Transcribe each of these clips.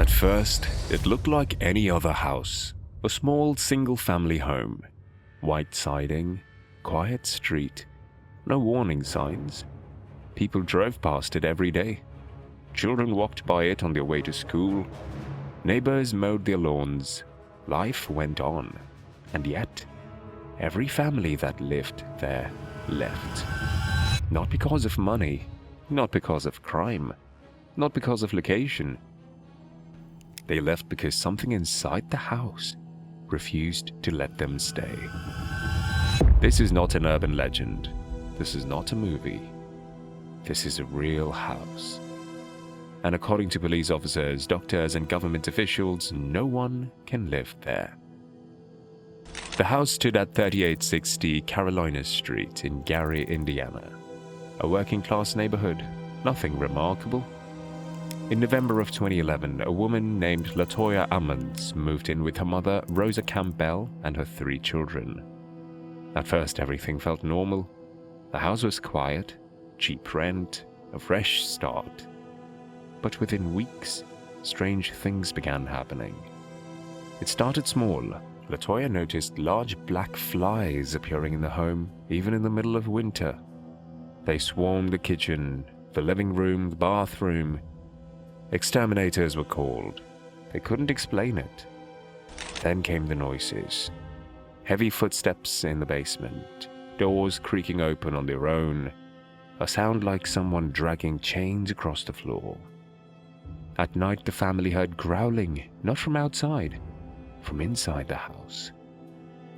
At first, it looked like any other house. A small single-family home. White siding, quiet street, no warning signs. People drove past it every day. Children walked by it on their way to school. Neighbors mowed their lawns. Life went on. And yet, every family that lived there left. Not because of money, not because of crime, not because of location. They left because something inside the house refused to let them stay. This is not an urban legend. This is not a movie. This is a real house. And according to police officers, doctors, and government officials, no one can live there. The house stood at 3860 Carolina Street in Gary, Indiana. A working-class neighborhood, nothing remarkable. In November of 2011, a woman named Latoya Ammons moved in with her mother, Rosa Campbell, and her 3 children. At first, everything felt normal. The house was quiet, cheap rent, a fresh start. But within weeks, strange things began happening. It started small. Latoya noticed large black flies appearing in the home, even in the middle of winter. They swarmed the kitchen, the living room, the bathroom. Exterminators were called. They couldn't explain it. Then came the noises. Heavy footsteps in the basement, doors creaking open on their own, a sound like someone dragging chains across the floor. At night, the family heard growling, not from outside, from inside the house.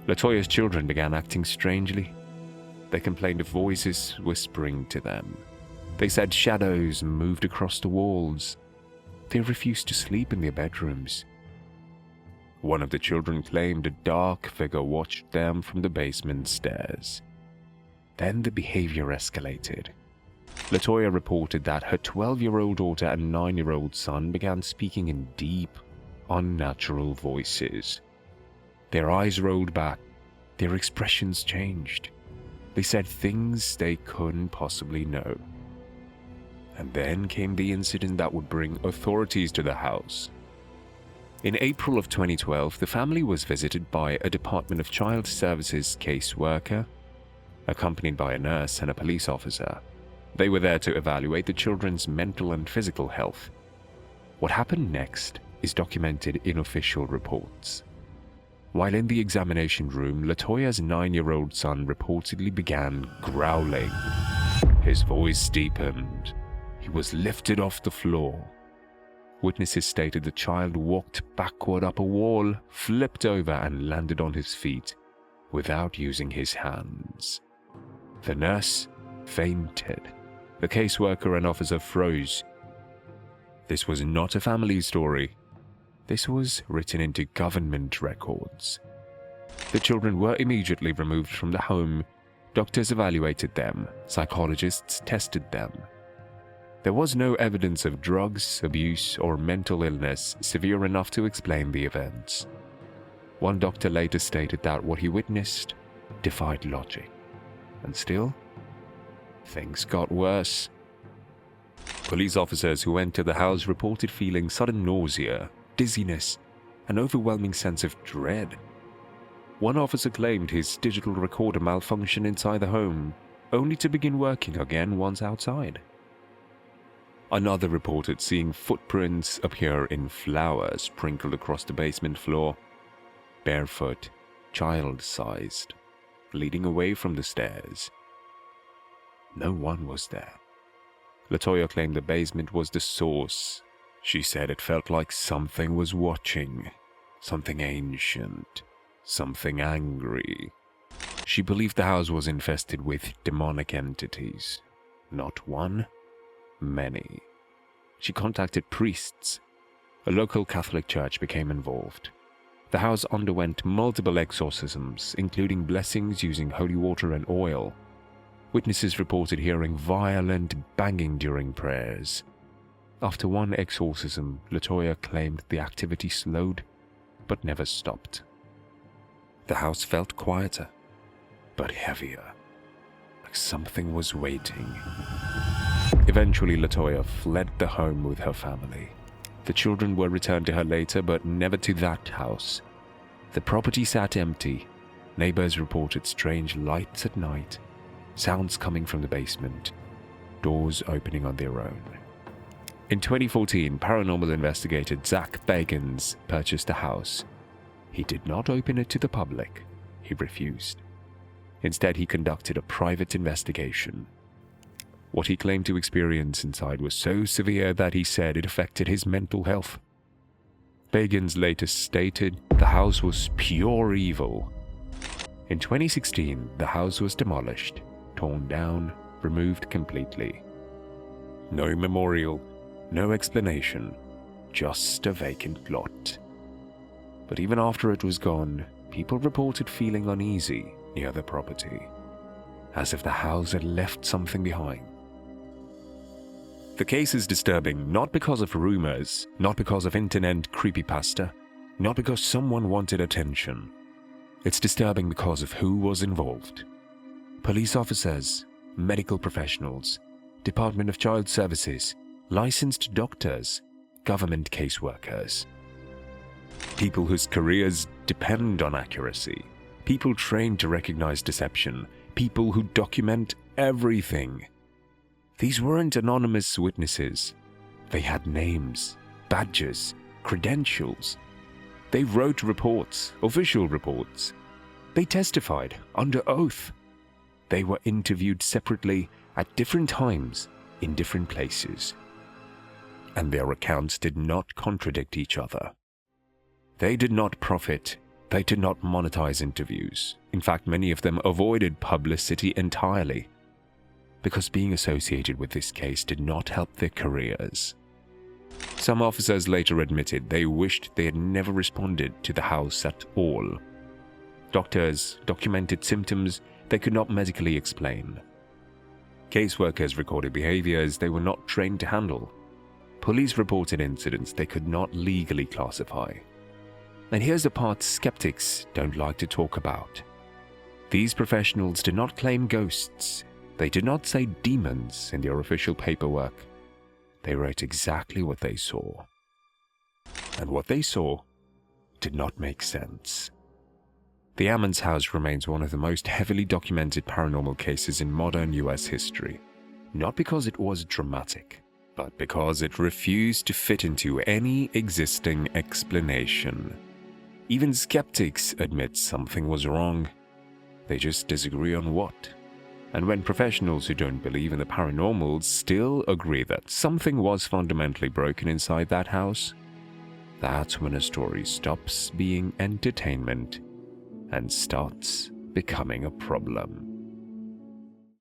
Latoya's children began acting strangely. They complained of voices whispering to them. They said shadows moved across the walls. They refused to sleep in their bedrooms. One of the children claimed a dark figure watched them from the basement stairs. Then the behavior escalated. Latoya reported that her 12-year-old daughter and 9-year-old son began speaking in deep, unnatural voices. Their eyes rolled back. Their expressions changed. They said things they couldn't possibly know. And then came the incident that would bring authorities to the house. In April of 2012, the family was visited by a Department of Child Services caseworker, accompanied by a nurse and a police officer. They were there to evaluate the children's mental and physical health. What happened next is documented in official reports. While in the examination room, Latoya's 9-year-old son reportedly began growling. His voice deepened. He was lifted off the floor. Witnesses stated the child walked backward up a wall, flipped over, and landed on his feet without using his hands. The nurse fainted. The caseworker and officer froze. This was not a family story. This was written into government records. The children were immediately removed from the home. Doctors evaluated them. Psychologists tested them. There was no evidence of drugs, abuse, or mental illness severe enough to explain the events. One doctor later stated that what he witnessed defied logic. And still, things got worse. Police officers who entered the house reported feeling sudden nausea, dizziness, an overwhelming sense of dread. One officer claimed his digital recorder malfunctioned inside the home, only to begin working again once outside. Another reported seeing footprints appear in flour sprinkled across the basement floor, barefoot, child-sized, leading away from the stairs. No one was there. Latoya claimed the basement was the source. She said it felt like something was watching, something ancient, something angry. She believed the house was infested with demonic entities. Not one, many. She contacted priests. A local Catholic church became involved. The house underwent multiple exorcisms, including blessings using holy water and oil. Witnesses reported hearing violent banging during prayers. After one exorcism, Latoya claimed the activity slowed, but never stopped. The house felt quieter, but heavier, like something was waiting. Eventually, Latoya fled the home with her family. The children were returned to her later, but never to that house. The property sat empty. Neighbors reported strange lights at night, sounds coming from the basement, doors opening on their own. In 2014, paranormal investigator Zach Bagans purchased a house. He did not open it to the public. He refused. Instead, he conducted a private investigation. What he claimed to experience inside was so severe that he said it affected his mental health. Bagans later stated the house was pure evil. In 2016, the house was demolished, torn down, removed completely. No memorial, no explanation, just a vacant lot. But even after it was gone, people reported feeling uneasy near the property, as if the house had left something behind. The case is disturbing not because of rumors, not because of internet creepypasta, not because someone wanted attention. It's disturbing because of who was involved. Police officers, medical professionals, Department of Child Services, licensed doctors, government caseworkers. People whose careers depend on accuracy. People trained to recognize deception. People who document everything. These weren't anonymous witnesses. They had names, badges, credentials. They wrote reports, official reports. They testified under oath. They were interviewed separately at different times in different places. And their accounts did not contradict each other. They did not profit. They did not monetize interviews. In fact, many of them avoided publicity entirely, because being associated with this case did not help their careers. Some officers later admitted they wished they had never responded to the house at all. Doctors documented symptoms they could not medically explain. Caseworkers recorded behaviors they were not trained to handle. Police reported incidents they could not legally classify. And here's the part skeptics don't like to talk about. These professionals did not claim ghosts. They did not say demons in their official paperwork. They wrote exactly what they saw. And what they saw did not make sense. The Ammons house remains one of the most heavily documented paranormal cases in modern US history. Not because it was dramatic, but because it refused to fit into any existing explanation. Even skeptics admit something was wrong. They just disagree on what. And when professionals who don't believe in the paranormal still agree that something was fundamentally broken inside that house, that's when a story stops being entertainment and starts becoming a problem.